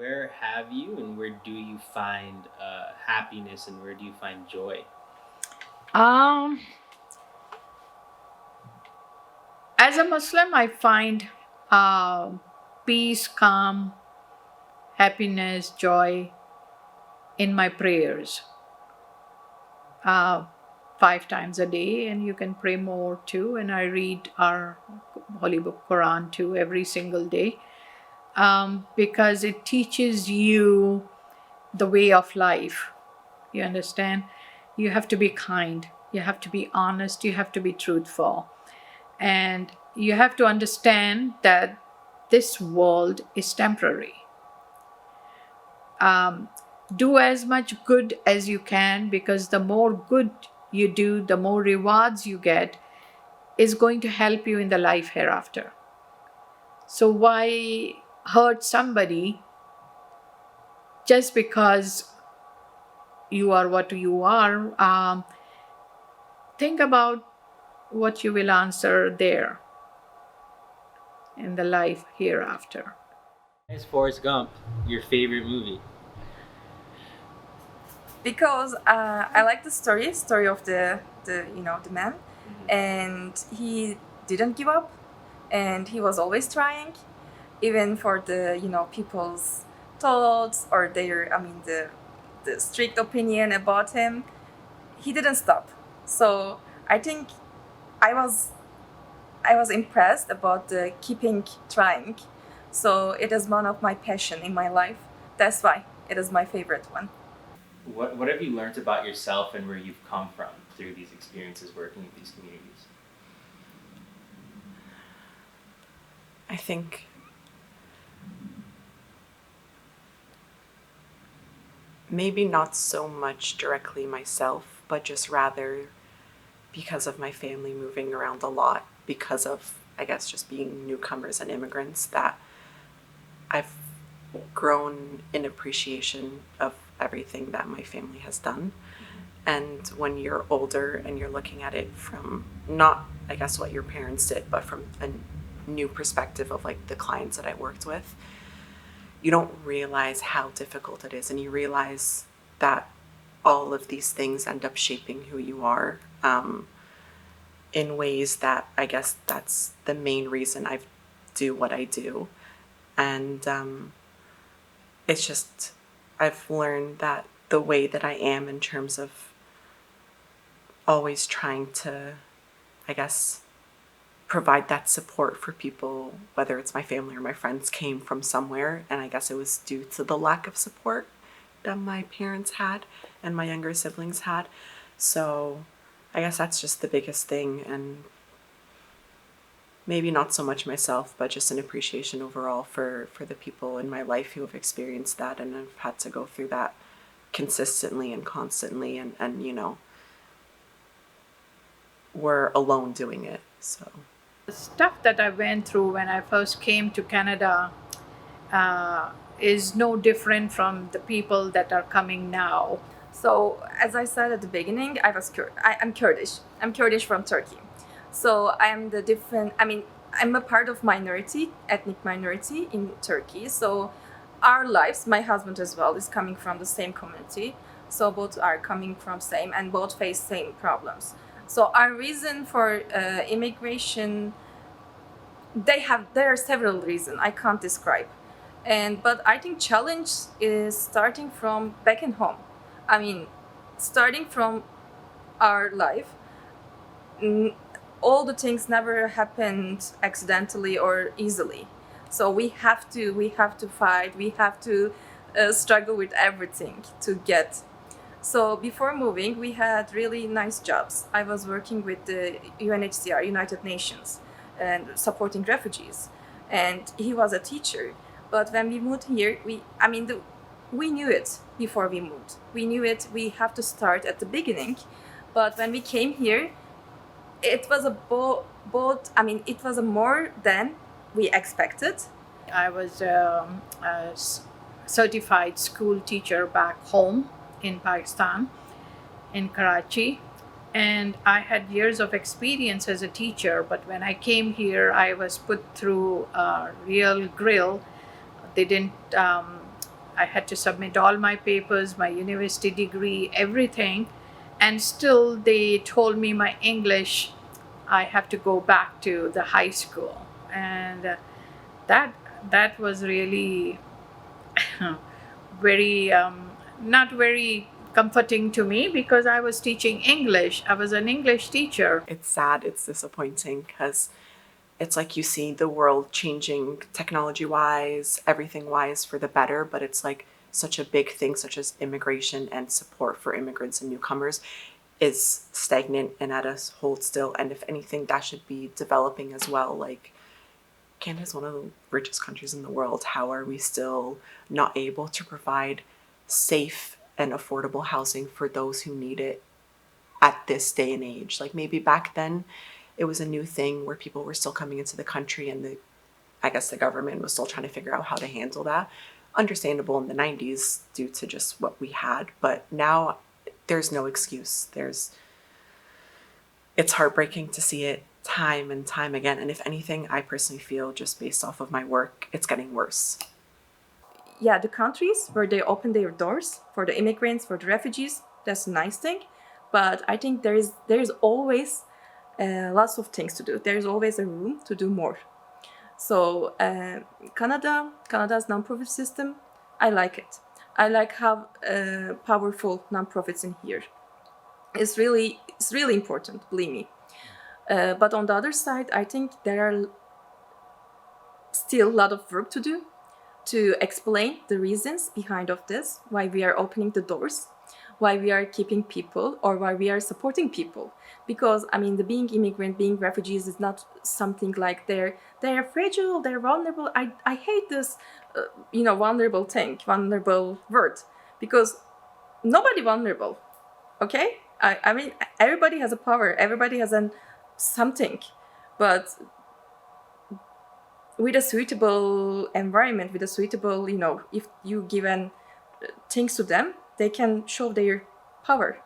where have you and where do you find happiness and where do you find joy? Um, as a Muslim, I find uh, peace, calm, happiness, joy in my prayers. Uh, 5 times a day, and you can pray more too. And I read our Holy Book Quran too every single day, because it teaches you the way of life. You understand? You have to be kind, you have to be honest, you have to be truthful, and you have to understand that this world is temporary. um, do as much good as you can, because the more good you do, the more rewards you get, is going to help you in the life hereafter. So why hurt somebody just because you are what you are? Think about what you will answer there in the life hereafter. Is Forrest Gump your favorite movie? Because I like the story of the man, and he didn't give up, and he was always trying, even for the people's thoughts or their the strict opinion about him. He didn't stop. So I think I was I was impressed about the keeping trying. So it is one of my passion in my life. That's why it is my favorite one. What have you learned about yourself and where you've come from through these experiences working with these communities? I think maybe not so much directly myself, but just rather because of my family moving around a lot, because of, I guess, just being newcomers and immigrants, that I've grown in appreciation of everything that my family has done. And when you're older and you're looking at it from not, I guess, what your parents did, but from a new perspective of like the clients that I worked with, you don't realize how difficult it is. And you realize that all of these things end up shaping who you are, in ways that I guess that's the main reason I do what I do. And it's just, I've learned that the way that I am in terms of always trying to, I guess, provide that support for people, whether it's my family or my friends, came from somewhere. And I guess it was due to the lack of support that my parents had and my younger siblings had. So I guess that's just the biggest thing. And maybe not so much myself, but just an appreciation overall for the people in my life who have experienced that and have had to go through that consistently and constantly, and were alone doing it. So The stuff that I went through when I first came to Canada is no different from the people that are coming now. So, as I said at the beginning, I'm Kurdish. I'm Kurdish from Turkey. So, I am the different. I mean, I'm a part of minority, ethnic minority in Turkey. So, our lives, my husband as well, is coming from the same community. So, both are coming from same and both face same problems. So, our reason for immigration, there are several reasons I can't describe, but I think challenge is starting from back in home. I mean, starting from our life, n- all the things never happened accidentally or easily. So we have to fight. We have to struggle with everything to get. So before moving, we had really nice jobs. I was working with the UNHCR, United Nations, and supporting refugees. And he was a teacher. But when we moved here, we knew it before we moved. We knew it. We have to start at the beginning. But when we came here, it was a both. I mean, it was a more than we expected. I was certified school teacher back home in Pakistan, in Karachi, and I had years of experience as a teacher. But when I came here, I was put through a real grill. They didn't I had to submit all my papers, my university degree, everything. And still, they told me my English, I have to go back to the high school. And that that was really very not very comforting to me, because I was teaching English. I was an English teacher. It's sad, it's disappointing, because it's like you see the world changing technology wise, everything wise for the better, but it's like such a big thing, such as immigration and support for immigrants and newcomers, is stagnant and at a hold still. And if anything, that should be developing as well. Like, Canada is one of the richest countries in the world. How are we still not able to provide safe and affordable housing for those who need it at this day and age? Like, maybe back then it was a new thing where people were still coming into the country and I guess the government was still trying to figure out how to handle that. Understandable in the 90s due to just what we had, but now there's no excuse. It's heartbreaking to see it time and time again. And if anything, I personally feel, just based off of my work, it's getting worse. Yeah, the countries where they open their doors for the immigrants, for the refugees, that's a nice thing. But I think there is always lots of things to do. There's always a room to do more. So Canada's nonprofit system, I like it. I like how powerful nonprofits in here. It's really important, believe me. But on the other side, I think there are still a lot of work to do to explain the reasons behind of this, why we are opening the doors, why we are keeping people, or why we are supporting people. Because I mean, the being immigrant, being refugees is not something like they're fragile, they're vulnerable. I hate this, vulnerable thing, vulnerable word, because nobody vulnerable. Okay, I mean, everybody has a power, everybody has something, but with a suitable environment, with a suitable, if you given things to them, they can show their power.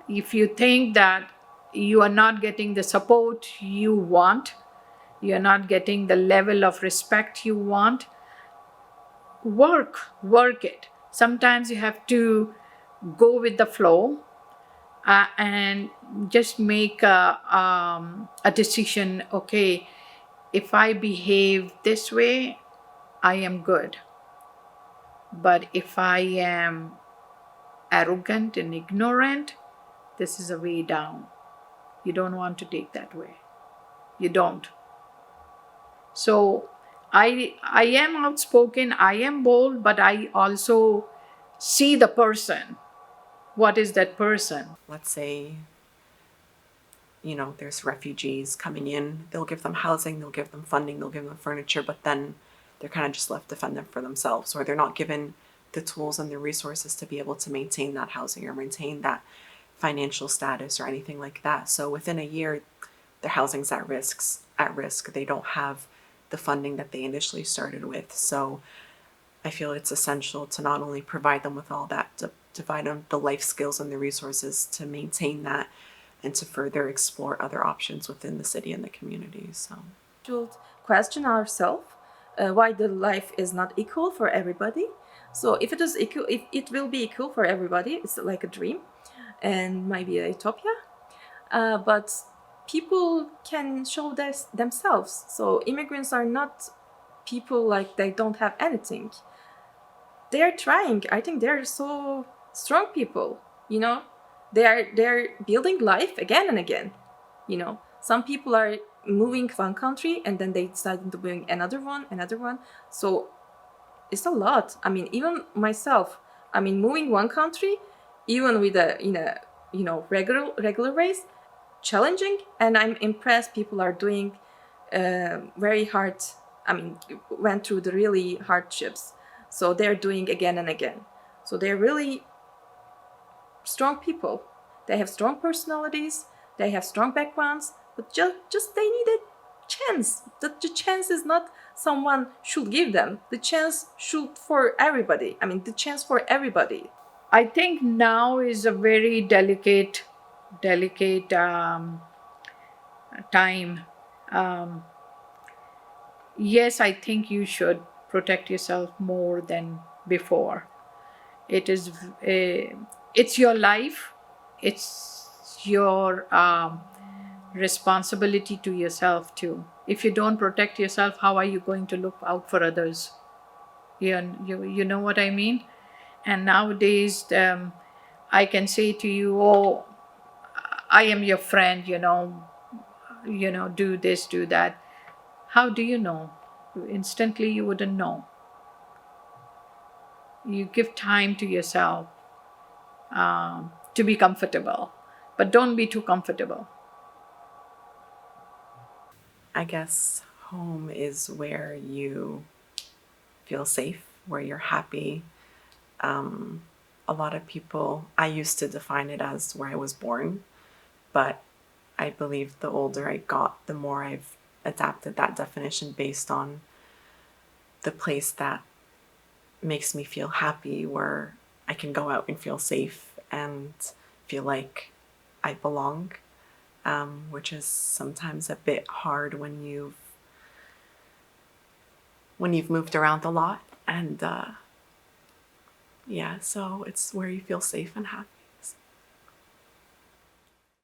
If you think that you are not getting the support you want, you're not getting the level of respect you want, work it. Sometimes you have to go with the flow, and just make a decision. Okay, if I behave this way, I am good. But if I am arrogant and ignorant, this is a way down. You don't want to take that way. You don't. So I am outspoken, I am bold, but I also see the person. What is that person? Let's say, there's refugees coming in, they'll give them housing, they'll give them funding, they'll give them furniture, but then they're kind of just left to fend them for themselves, or they're not given the tools and the resources to be able to maintain that housing or maintain that financial status or anything like that. So within a year, their housing's at risk. They don't have the funding that they initially started with. So I feel it's essential to not only provide them with all that, to provide them the life skills and the resources to maintain that, and to further explore other options within the city and the community. So Should question ourselves why the life is not equal for everybody. So if it is equal, if it will be equal for everybody, it's like a dream and maybe a utopia. But people can show this themselves. So immigrants are not people like they don't have anything. They are trying. I think they're so strong people. They're building life again and again. Some people are moving one country and then they decide to bring another one. So it's a lot. I mean, even myself. I mean, moving one country, even with regular race, challenging. And I'm impressed. People are doing very hard. I mean, went through the really hardships. So they're doing again and again. So they're really strong people. They have strong personalities. They have strong backgrounds. But just they need a chance. The chance is not someone should give them. The chance should for everybody. I mean, the chance for everybody. I think now is a very delicate time. Yes, I think you should protect yourself more than before. It is, it's your life, it's your responsibility to yourself too. If you don't protect yourself, how are you going to look out for others? You know what I mean? And nowadays, I can say to you, oh, I am your friend, do this, do that. How do you know? Instantly, you wouldn't know. You give time to yourself to be comfortable, but don't be too comfortable. I guess home is where you feel safe, where you're happy. A lot of people, I used to define it as where I was born, but I believe the older I got, the more I've adapted that definition based on the place that makes me feel happy, where I can go out and feel safe and feel like I belong, which is sometimes a bit hard when you've moved around a lot. And yeah, so it's where you feel safe and happy.